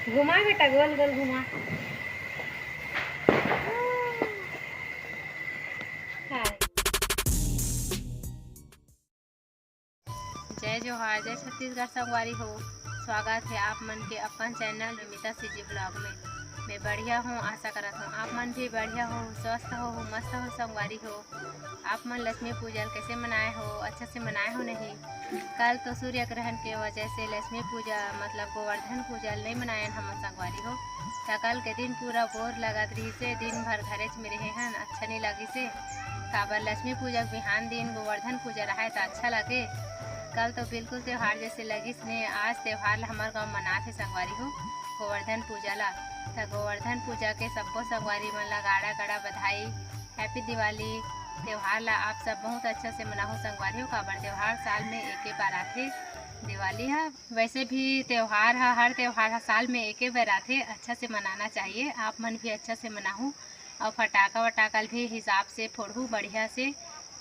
घुमा बेटा, गोल गोल घुमा। जय जोहार, जय छत्तीसगढ़ संगवारी हो। स्वागत है आप मन के अपन चैनल नमिता सीजी ब्लॉग में। मैं बढ़िया हूँ, आशा करता हूँ आप मन भी बढ़िया हो, स्वस्थ हो, मस्त हो संगवारी हो। आप मन लक्ष्मी पूजा कैसे मनाए हो? अच्छे से मनाए हो नहीं? कल तो सूर्य ग्रहण के वजह से लक्ष्मी पूजा मतलब गोवर्धन पूजा नहीं मनाए हम संगवारी हो। तो कल के दिन पूरा बोर लगत रही से, दिन भर घरेच में रहे हैं, अच्छा नहीं लगी से। काबर लक्ष्मी पूजा बिहान दिन गोवर्धन पूजा रहा तो अच्छा लगे। कल तो बिल्कुल त्यौहार जैसे लगिस ने। आज त्यौहार हमारे गाँव मनाते संगवारी हो गोवर्धन पूजा ला। तो गोवर्धन पूजा के सबको संगवारी मन ला गाड़ा गाड़ा बधाई, हैप्पी दिवाली। त्यौहार ला आप सब बहुत अच्छा से मनाओ संगवारी हो। काबर त्यौहार साल में एक बार आते दिवाली है। वैसे भी त्यौहार है, हर त्यौहार है साल में एक बार आते, अच्छा से मनाना चाहिए। आप मन भी अच्छा से मनाओ और फटाका वटाकल भी हिसाब से फोड़ू बढ़िया से।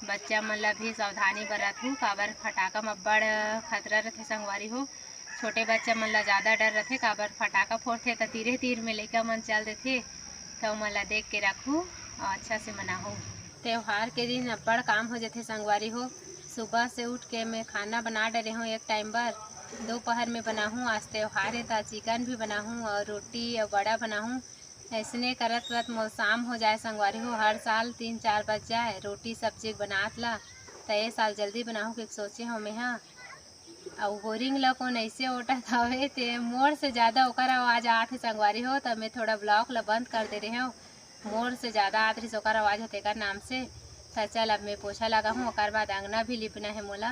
बच्चा मन ला भी सावधानी बरत हूँ, काबर फटाका में बड़ खतरा रहते संगवारी हो। छोटे बच्चा मन ला ज़्यादा डर रहते, काबर फटाका फोड़ते तो तीरे तीर में लइका मन चल देते, तो मन ला देख के रखूँ और अच्छा से मनाहूँ। त्यौहार के दिन बड़ काम हो जाते संगवारी हो। सुबह से उठ के मैं खाना बना डरे हूँ एक टाइम पर, दोपहर में बनाऊँ। आज त्यौहार है तो चिकन भी बनाऊँ और रोटी और बड़ा बनाऊँ। ऐसने करत करत मोर शाम हो जाए संगवारी हो। हर साल 3-4 बज जाए रोटी सब्जी बनात ला, तो ये साल जल्दी बनाऊँ कि सोचे हो मैं। हाँ और बोरिंग ला कौन ऐसे उठत हवे ते मोर से ज़्यादा ओकर आवाज़ आत है संगवारी हो। तो मैं थोड़ा ब्लॉग ला बंद कर दे रहे हूँ, मोर से ज़्यादा आत रही ओकर आवाज़ होते का नाम से। तो चल अब मैं पोछा लगा हूँ, ओकर बाद अंगना भी लिपना है मोला।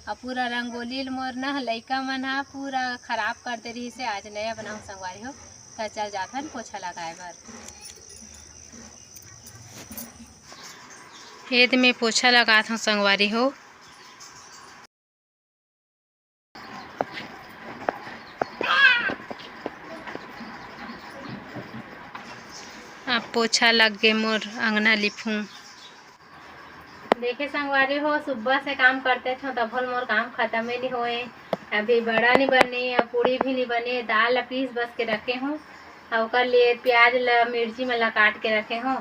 और पूरा रंगोली मोर ना लइका मन हा पूरा खराब कर दे रही से, आज नया बनाऊँ संगवारी हो। तो चल जाथन पोछा लगाए बर। खेत में पोछा लगात हूँ संगवारी हो। अब पोछा लग गए, मोर अंगना लिपूँ। देखे संगवारी हो, सुबह से काम करते थे तब मोर काम खत्म ही नहीं होए। अभी बड़ा नहीं बने और पूड़ी भी नहीं बने, दाल ला पीस बस के रखे हूँ और कर लिए प्याज ला मिर्ची में ला काट के रखे हूँ।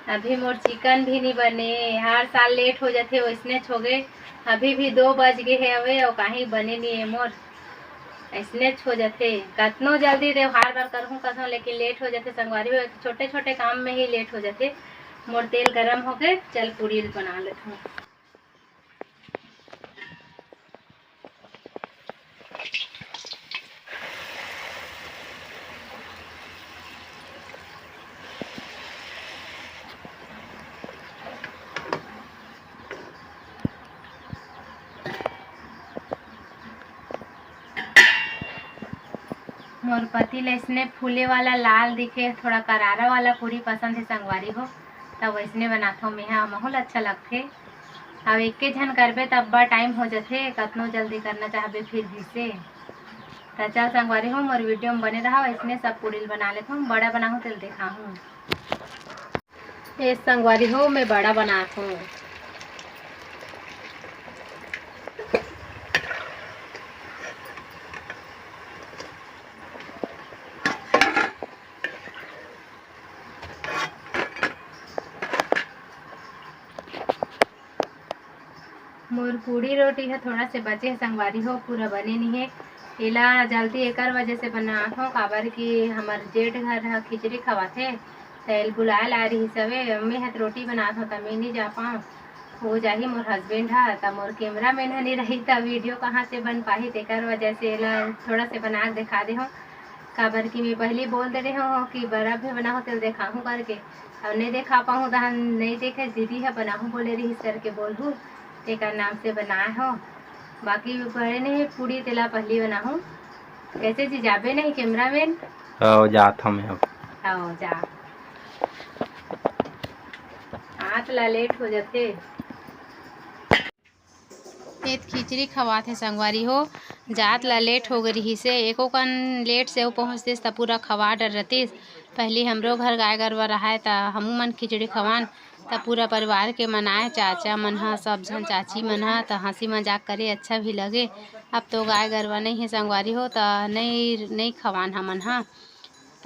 अभी मोर चिकन भी नहीं बने, हर साल लेट हो जाते वैसने हो गए। अभी भी 2 बज गए है अवे और कहीं बने नहीं है मोर, ऐसने हो जाते। कतनो जल्दी त्योहार बर करहूँ कथों, लेकिन लेट हो जाते संगवारी हो। छोटे छोटे काम में ही लेट हो जाते। मोर तेल गरम हो गए, चल पूड़ी बना लेती हूँ। मोर पति ले इसने फूले वाला लाल दिखे, थोड़ा करारा वाला पूरी पसंद है संगवारी हो, तब वैसने बनाता हूँ मैं। हाँ माहौल अच्छा लगते। अब एक झन करबे तब बड़ा टाइम हो जाते, कतनो जल्दी करना चाहबे फिर भी से। तो चल संगवारी हो, मोर वीडियो में बने रहा। इसने सब पूड़ी बना लेता हूँ, बड़ा बनाऊँ तो देखा हूँ। ये संगवारी हो मैं बड़ा बनाता हूँ। मोर पूड़ी रोटी है थोड़ा से बचे है संगवारी हो, पूरा बने नहीं है। इला जल्दी एक वजह से बनात हूँ, काबर कि हमार जेठ घर खिचड़ी खवाथे, तेल बुलाए ला रही सवे। मैं हाथ रोटी बनात हूँ तो मैं नहीं जा पाऊँ, हो जाही मोर हस्बैंड है। तो मोर कैमरा मैन नहीं रही तो वीडियो कहाँ से बन पाही, तेकर वजह से इला थोड़ा से बना के दिखा दे हूँ। काबर कि मैं पहले बोल दे रही हूँ कि बड़ा भी बना हो तो देखा हूँ करके, अब नहीं देखा पाऊँ तो नहीं देखे दीदी है बनाऊँ बोले रही करके बोलूँ, एक नाम से बनाए हो। बाकी बड़े नहीं पूड़ी तेला पहली बनाऊँ। कैसे जी जाबे नहीं कैमरा मैन? जात हम आओ जा, आत ला लेट हो जाते। खेत खिचड़ी खवाते संगवारी हो। जात ला लेट हो गई से एको कन लेट से वो पहुँचतीस त पूरा खवा डर रहतीस। पहले हमरो घर गाय गरवा रहा त हमू मन खिचड़ी खवान त पूरा परिवार के मनाए, चाचा मन ह, सब झन चाची मन ह, त हंसी मजाक करे अच्छा भी लगे। अब तो गाय गरवा नहीं है संगवारी हो त नहीं खवान हमन ह।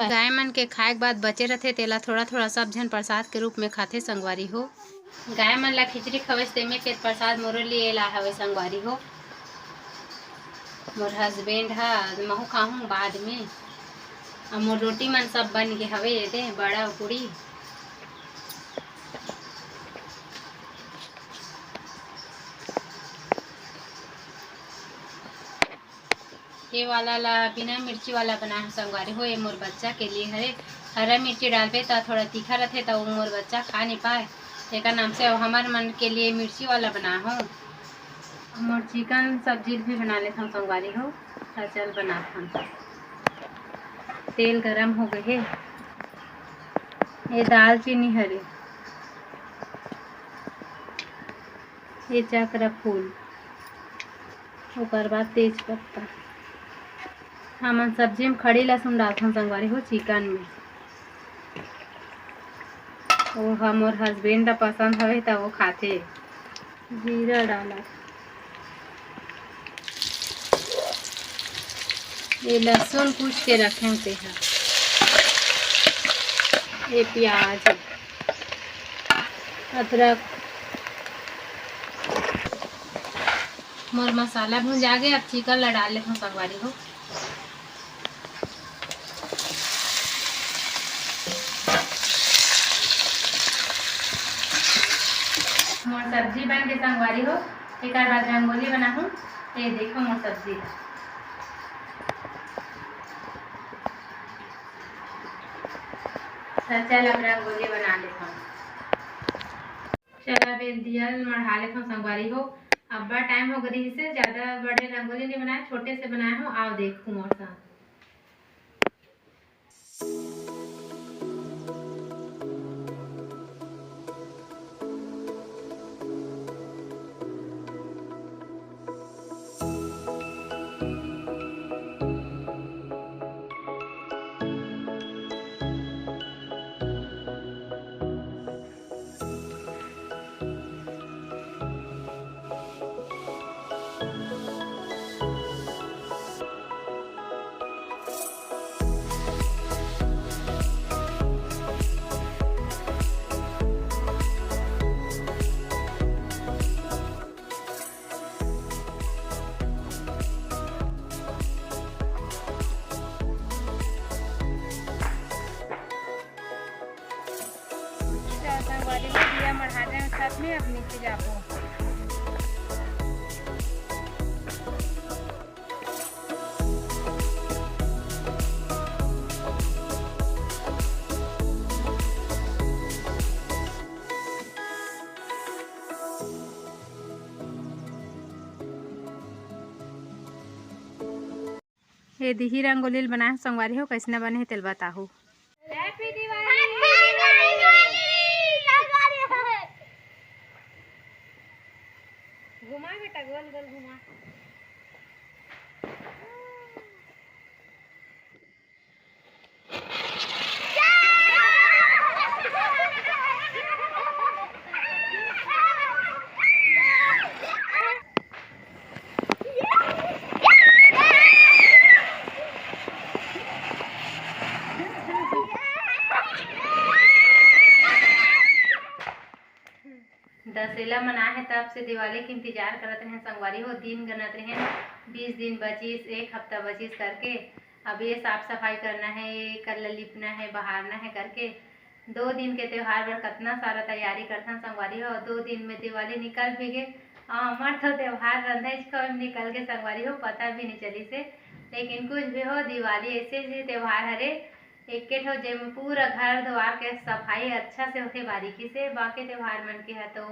गाय मन के खाए के बाद बचे रहते तेला थोड़ा थोड़ा सब झन प्रसाद के रूप में खाते संगवारी हो। गाय मन ला खिचड़ी खवेस तेमे के प्रसाद मोरे लिए ला हवे संगवारी हो। मोर हस्बैंड ह महू खाहूँ बाद में। और मोर रोटी मन सब बन के हवे दे बड़ा पूड़ी। ये वाला ला बिना मिर्ची वाला बनाए संगवारी हो। ये मोर बच्चा के लिए हरे। हरा मिर्ची डालबे तो थोड़ा तीखा रहते तो वो मोर बच्चा खा नहीं पाए, एक नाम से हमार मन के लिए मिर्ची वाला बना हो। मोर चिकन सब्जी भी बना लेता हूँ संगवारी हो। चल बनाता हूँ। तेल गरम हो गए है। ये दालचीनी हरे, ये चक्र फूल, ओकर बाद तेज पत्ता। हमन सब्जी में खड़ी लहसुन डालते हैं संगवारी हो चिकन में। वो हमर हस्बैंड पसंद हवे तो वो खाते। जीरा डाला, ये लहसुन कूच के रखे होते हैं। ये प्याज, अदरक, मोर मसाला भून जागे। अब चिकन ला डाल लेते हैं संगवारी हो। मोर सब्जी बन के संगवारी हो। एक बाद रंगोली बना हूँ। ये देखो मोर सब्जी चल अब रंगोली बना लेता हूँ। चल अब दिया मढ़ा लेता हूँ संगवारी हो। अब बड़ा टाइम हो गई से ज्यादा बड़े रंगोली नहीं बनाए, छोटे से बनाए हूँ। आओ देखो मोर साथ। संगवारी हो दिया मढ़ा रहे हैं छत में। अब नीचे जाबो। ये दिही रंगोली बनाए संगवारी हो। कैसे बने है तेल बताहू। हैप्पी दिवाली। घुमा बेटा, गोल गोल घुमा। दशहरा मना है तब से दिवाली के इंतजार करते हैं संगवारी हो। दिन गनत रहे 20 दिन बचीस, एक हफ्ता बचीस करके। अब ये साफ सफाई करना है, कल लिपना है, बहारना है करके 2 दिन के त्योहार पर कितना सारा तैयारी करते हैं संगवारी हो। 2 दिन में दिवाली निकल भी गए। हमार तो त्योहार रंधे कब निकल के संगवारी हो पता भी नहीं चली से। लेकिन कुछ भी हो, दिवाली ऐसे त्योहार हरे एक के ठो जेम पूरा घर द्वार के सफाई अच्छा से होते बारीकी से। बाकी त्योहार मन के है तो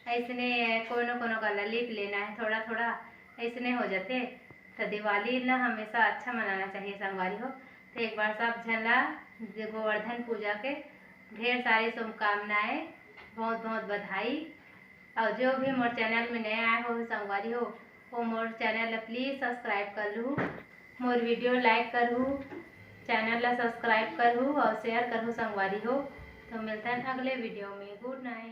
ऐसने कोनो कोनो का लिप लेना है थोड़ा थोड़ा ऐसने हो जाते। तो दिवाली ना हमेशा अच्छा मनाना चाहिए संगवारी हो। तो एक बार सब झन ला गोवर्धन पूजा के ढेर सारी शुभकामनाएं, बहुत बहुत बधाई। और जो भी मोर चैनल में नया आए हो संगवारी हो वो मोर चैनल ला प्लीज़ सब्सक्राइब कर लूँ, मोर वीडियो लाइक करूँ, चैनल ला सब्सक्राइब करूँ और शेयर करूँ संगवारी हो। तो मिलते हैं अगले वीडियो में। Good night.